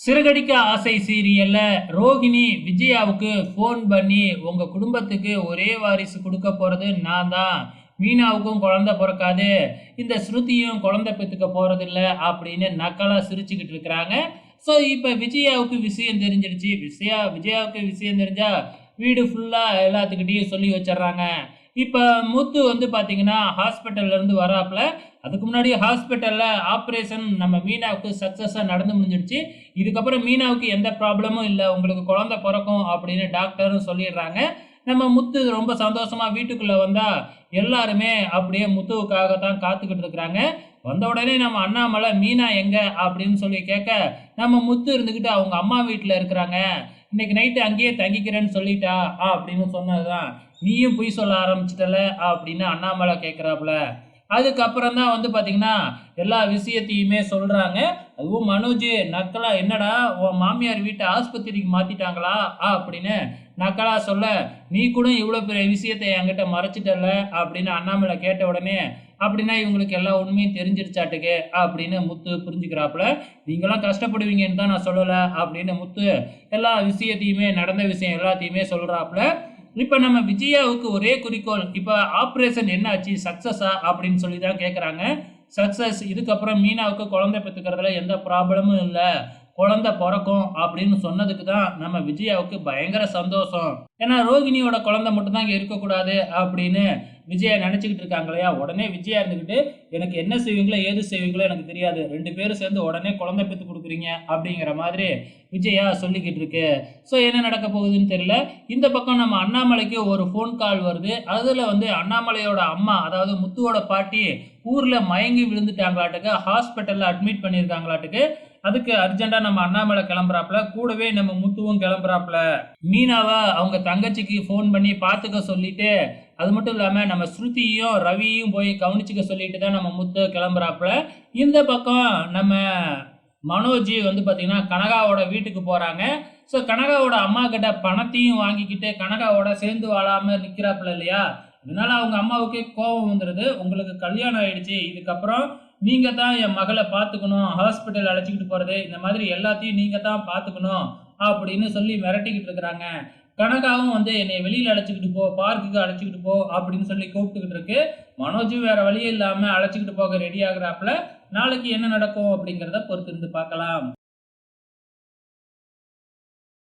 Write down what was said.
சிறகடிக்க ஆசை சீரியல்ல ரோகிணி விஜயாவுக்கு ஃபோன் பண்ணி உங்க குடும்பத்துக்கு ஒரே வாரிசு கொடுக்க போறது நான் தான். மீனாவுக்கும் குழந்தை பிறக்காது, இந்த ஸ்ருதியும் குழந்தை பெற்றுக்க போறதில்ல அப்படின்னு நக்கலா சிரிச்சுக்கிட்டு இருக்கிறாங்க. ஸோ இப்போ விஜயாவுக்கு விஷயம் தெரிஞ்சிடுச்சு. விஜயாவுக்கு விஷயம் தெரிஞ்சா வீடு ஃபுல்லாக எல்லாத்துக்கிட்டையும் சொல்லி வச்சிடுறாங்க. இப்போ முத்து வந்து பார்த்தீங்கன்னா ஹாஸ்பிட்டல்லேருந்து வராப்புல. அதுக்கு முன்னாடி ஹாஸ்பிட்டலில் ஆப்ரேஷன் நம்ம மீனாவுக்கு சக்ஸஸாக நடந்து முடிஞ்சிடுச்சு. இதுக்கப்புறம் மீனாவுக்கு எந்த ப்ராப்ளமும் இல்லை, உங்களுக்கு குழந்தை பிறக்கும் அப்படின்னு டாக்டரும் சொல்லிடுறாங்க. நம்ம முத்து ரொம்ப சந்தோஷமா வீட்டுக்குள்ள வந்தா எல்லாருமே அப்படியே முத்துவுக்காக தான் காத்துக்கிட்டு இருக்கிறாங்க. வந்த உடனே நம்ம அண்ணாமலை மீனா எங்க அப்படின்னு சொல்லி கேட்க, நம்ம முத்து இருந்துக்கிட்டு அவங்க அம்மா வீட்டில் இருக்கிறாங்க, இன்னைக்கு நைட்டு அங்கேயே தங்கிக்கிறேன்னு சொல்லிட்டா அப்படின்னு சொன்னதுதான். நீயும் பொய் சொல்ல ஆரம்பிச்சிட்டல அப்படின்னு அண்ணாமலை கேட்குறாப்புல. அதுக்கப்புறம் தான் வந்து பார்த்தீங்கன்னா எல்லா விஷயத்தையுமே சொல்கிறாங்க. அதுவும் மனோஜ் நக்கலா, என்னடா உன் மாமியார் வீட்டை ஆஸ்பத்திரிக்கு மாற்றிட்டாங்களா அப்படின்னு நக்கலா சொல்ல, நீ கூட இவ்வளோ பெரிய விஷயத்தை என்கிட்ட மறைச்சிட்டல அப்படின்னு அண்ணாமலை கேட்ட உடனே, அப்படின்னா இவங்களுக்கு எல்லா உண்மையும் தெரிஞ்சிருச்சாட்டுக்கு அப்படின்னு முத்து புரிஞ்சுக்கிறாப்புல. நீங்களாம் கஷ்டப்படுவீங்கன்னு தான் நான் சொல்லலை அப்படின்னு முத்து எல்லா விஷயத்தையுமே, நடந்த விஷயம் எல்லாத்தையுமே சொல்கிறாப்புல. இப்போ நம்ம விஜயாவுக்கு ஒரே குறிக்கோள், இப்போ ஆப்ரேஷன் என்ன ஆச்சு, சக்ஸஸா அப்படின்னு சொல்லி தான் கேட்குறாங்க. சக்ஸஸ். இதுக்கப்புறம் மீனாவுக்கு குழந்தை பெற்றுக்கிறதுல எந்த ப்ராப்ளமும் இல்லை, குழந்தை பிறக்கும் அப்படின்னு சொன்னதுக்கு தான் நம்ம விஜயாவுக்கு பயங்கர சந்தோஷம். ஏன்னா ரோகிணியோட குழந்தை மட்டும்தான் இங்கே இருக்கக்கூடாது அப்படின்னு விஜயா நினச்சிக்கிட்டு இருக்காங்க இல்லையா. உடனே விஜயா இருந்துக்கிட்டு, எனக்கு என்ன செய்வீங்களோ ஏது செய்வீங்களோ எனக்கு தெரியாது, 2 பேரும் சேர்ந்து உடனே குழந்தை பெற்று கொடுக்குறீங்க அப்படிங்கிற மாதிரி விஜயா சொல்லிக்கிட்டு இருக்கு. ஸோ என்ன நடக்க போகுதுன்னு தெரியல. இந்த பக்கம் நம்ம அண்ணாமலைக்கு ஒரு ஃபோன் கால் வருது. அதில் வந்து அண்ணாமலையோட அம்மா, அதாவது முத்துவோட பாட்டி ஊரில் மயங்கி விழுந்துட்டாங்களாட்டுக்கு, ஹாஸ்பிட்டலில் அட்மிட் பண்ணியிருக்காங்களாட்டுக்கு. அதுக்கு அர்ஜென்ட்டாக நம்ம அண்ணாமலை கிளம்புறாப்புல, கூடவே நம்ம முத்துவும் கிளம்புறாப்புல. மீனாவை அவங்க தங்கச்சிக்கு ஃபோன் பண்ணி பார்த்துக்க சொல்லிட்டு, அது மட்டும் இல்லாமல் நம்ம ஸ்ருதியும் ரவியும் போய் கவனிச்சுக்க சொல்லிட்டு தான் நம்ம முத்து கிளம்புறாப்புல. இந்த பக்கம் நம்ம மனோஜ் வந்து பார்த்தீங்கன்னா கனகாவோட வீட்டுக்கு போகிறாங்க. ஸோ கனகாவோட அம்மா கிட்ட பணத்தையும் வாங்கிக்கிட்டு கனகாவோட சேர்ந்து வாழாமல் நிற்கிறாப்புல இல்லையா. இதனால அவங்க அம்மாவுக்கு கோபம் வந்துடுது. உங்களுக்கு கல்யாணம் ஆயிடுச்சு, இதுக்கப்புறம் நீங்கள் தான் என் மகளை பார்த்துக்கணும், ஹாஸ்பிட்டல் அழைச்சிக்கிட்டு போகிறது இந்த மாதிரி எல்லாத்தையும் நீங்கள் தான் பார்த்துக்கணும் அப்படின்னு சொல்லி மிரட்டிக்கிட்டு இருக்கிறாங்க. கனகாவும் வந்து என்னை வெளியில் அழைச்சிக்கிட்டு போ, பார்க்குக்கு அழைச்சிக்கிட்டு போ அப்படின்னு சொல்லி கூப்பிட்டுக்கிட்டு இருக்கு. மனோஜும் வேற வழியே இல்லாமல் அழைச்சிக்கிட்டு போக ரெடி ஆகுறாப்புல. நாளைக்கு என்ன நடக்கும் அப்படிங்கிறத பொறுத்திருந்து பார்க்கலாம்.